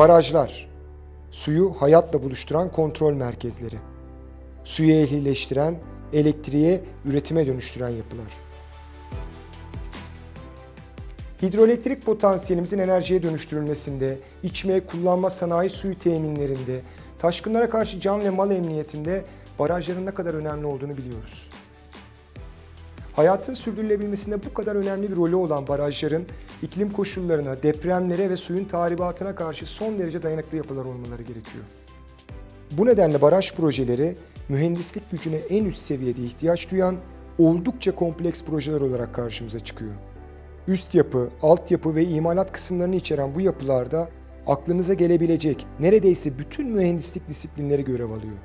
Barajlar, suyu hayatla buluşturan kontrol merkezleri. Suyu ehlileştiren, elektriğe, üretime dönüştüren yapılar. Hidroelektrik potansiyelimizin enerjiye dönüştürülmesinde, içme, kullanma, sanayi suyu teminlerinde, taşkınlara karşı can ve mal emniyetinde barajların ne kadar önemli olduğunu biliyoruz. Hayatın sürdürülebilmesinde bu kadar önemli bir rolü olan barajların iklim koşullarına, depremlere ve suyun tahribatına karşı son derece dayanıklı yapılar olmaları gerekiyor. Bu nedenle baraj projeleri mühendislik gücüne en üst seviyede ihtiyaç duyan oldukça kompleks projeler olarak karşımıza çıkıyor. Üst yapı, altyapı ve imalat kısımlarını içeren bu yapılarda aklınıza gelebilecek neredeyse bütün mühendislik disiplinleri görev alıyor.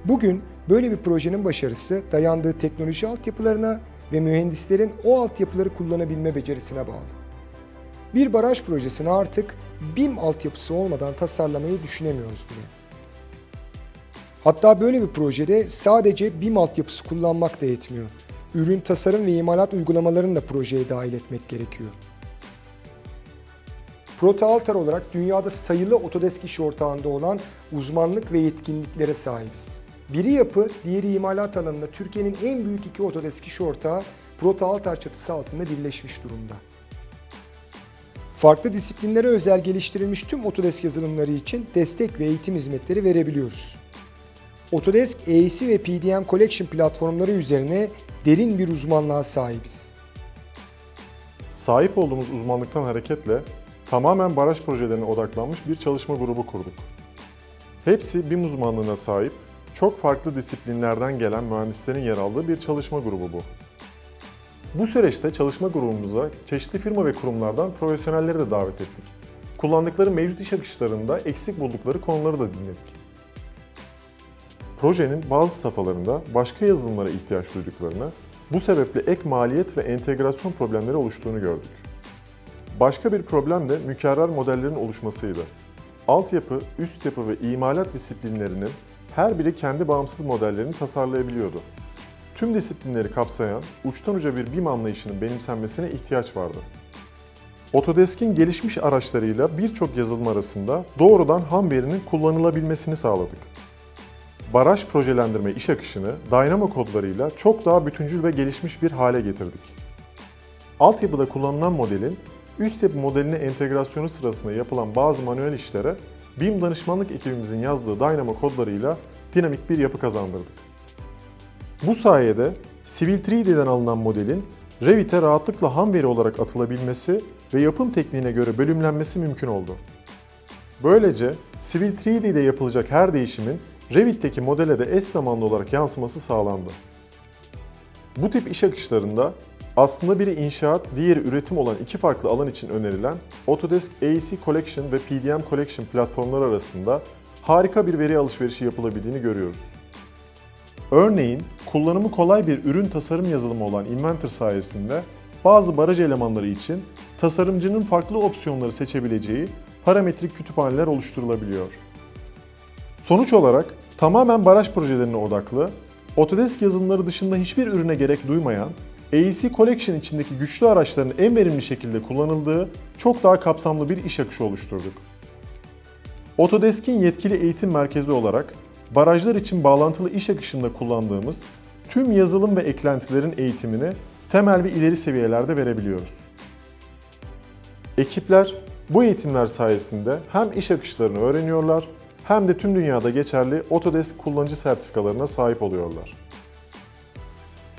Bugün böyle bir projenin başarısı dayandığı teknoloji altyapılarına ve mühendislerin o altyapıları kullanabilme becerisine bağlı. Bir baraj projesini artık BİM altyapısı olmadan tasarlamayı düşünemiyoruz bile. Hatta böyle bir projede sadece BİM altyapısı kullanmak da yetmiyor. Ürün tasarım ve imalat uygulamalarını da projeye dahil etmek gerekiyor. Proto-Altar olarak dünyada sayılı Autodesk iş ortağında olan uzmanlık ve yetkinliklere sahibiz. Biri yapı, diğeri imalat alanında Türkiye'nin en büyük iki Autodesk iş ortağı Proto-Altar çatısı altında birleşmiş durumda. Farklı disiplinlere özel geliştirilmiş tüm Autodesk yazılımları için destek ve eğitim hizmetleri verebiliyoruz. Autodesk AEC ve PDM Collection platformları üzerine derin bir uzmanlığa sahibiz. Sahip olduğumuz uzmanlıktan hareketle tamamen baraj projelerine odaklanmış bir çalışma grubu kurduk. Hepsi BİM uzmanlığına sahip, çok farklı disiplinlerden gelen mühendislerin yer aldığı bir çalışma grubu bu. Bu süreçte çalışma grubumuza çeşitli firma ve kurumlardan profesyonelleri de davet ettik. Kullandıkları mevcut iş akışlarında eksik buldukları konuları da dinledik. Projenin bazı safhalarında başka yazılımlara ihtiyaç duyduklarını, bu sebeple ek maliyet ve entegrasyon problemleri oluştuğunu gördük. Başka bir problem de mükerrer modellerin oluşmasıydı. Altyapı, üst yapı ve imalat disiplinlerinin her biri kendi bağımsız modellerini tasarlayabiliyordu. Tüm disiplinleri kapsayan, uçtan uca bir BİM anlayışının benimsenmesine ihtiyaç vardı. Autodesk'in gelişmiş araçlarıyla birçok yazılım arasında doğrudan ham verinin kullanılabilmesini sağladık. Baraj projelendirme iş akışını Dynamo kodlarıyla çok daha bütüncül ve gelişmiş bir hale getirdik. Altyapıda kullanılan modelin üst yapı modeline entegrasyonu sırasında yapılan bazı manuel işlere BİM danışmanlık ekibimizin yazdığı Dynamo kodlarıyla dinamik bir yapı kazandırdık. Bu sayede Civil 3D'den alınan modelin Revit'e rahatlıkla ham veri olarak atılabilmesi ve yapım tekniğine göre bölümlenmesi mümkün oldu. Böylece Civil 3D'de yapılacak her değişimin Revit'teki modele de eş zamanlı olarak yansıması sağlandı. Bu tip iş akışlarında aslında biri inşaat, diğeri üretim olan iki farklı alan için önerilen Autodesk AEC Collection ve PDM Collection platformları arasında harika bir veri alışverişi yapılabildiğini görüyoruz. Örneğin, kullanımı kolay bir ürün tasarım yazılımı olan Inventor sayesinde bazı baraj elemanları için tasarımcının farklı opsiyonları seçebileceği parametrik kütüphaneler oluşturulabiliyor. Sonuç olarak tamamen baraj projelerine odaklı, Autodesk yazılımları dışında hiçbir ürüne gerek duymayan, AEC Collection içindeki güçlü araçların en verimli şekilde kullanıldığı çok daha kapsamlı bir iş akışı oluşturduk. Autodesk'in yetkili eğitim merkezi olarak barajlar için bağlantılı iş akışında kullandığımız tüm yazılım ve eklentilerin eğitimini temel ve ileri seviyelerde verebiliyoruz. Ekipler bu eğitimler sayesinde hem iş akışlarını öğreniyorlar hem de tüm dünyada geçerli Autodesk kullanıcı sertifikalarına sahip oluyorlar.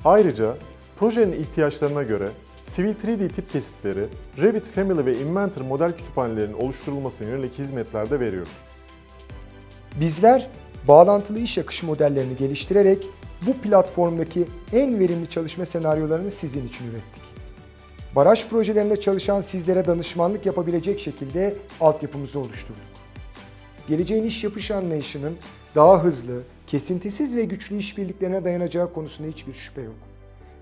Ayrıca projenin ihtiyaçlarına göre Civil 3D tip kesitleri, Revit Family ve Inventor model kütüphanelerinin oluşturulmasına yönelik hizmetler de veriyoruz. Bizler bağlantılı iş akışı modellerini geliştirerek bu platformdaki en verimli çalışma senaryolarını sizin için ürettik. Baraj projelerinde çalışan sizlere danışmanlık yapabilecek şekilde altyapımızı oluşturduk. Geleceğin iş yapış anlayışının daha hızlı, kesintisiz ve güçlü işbirliklerine dayanacağı konusunda hiçbir şüphe yok.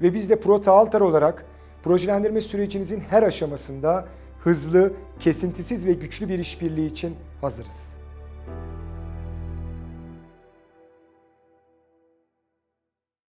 Ve biz de Proto-Altar olarak projelendirme sürecinizin her aşamasında hızlı, kesintisiz ve güçlü bir işbirliği için hazırız.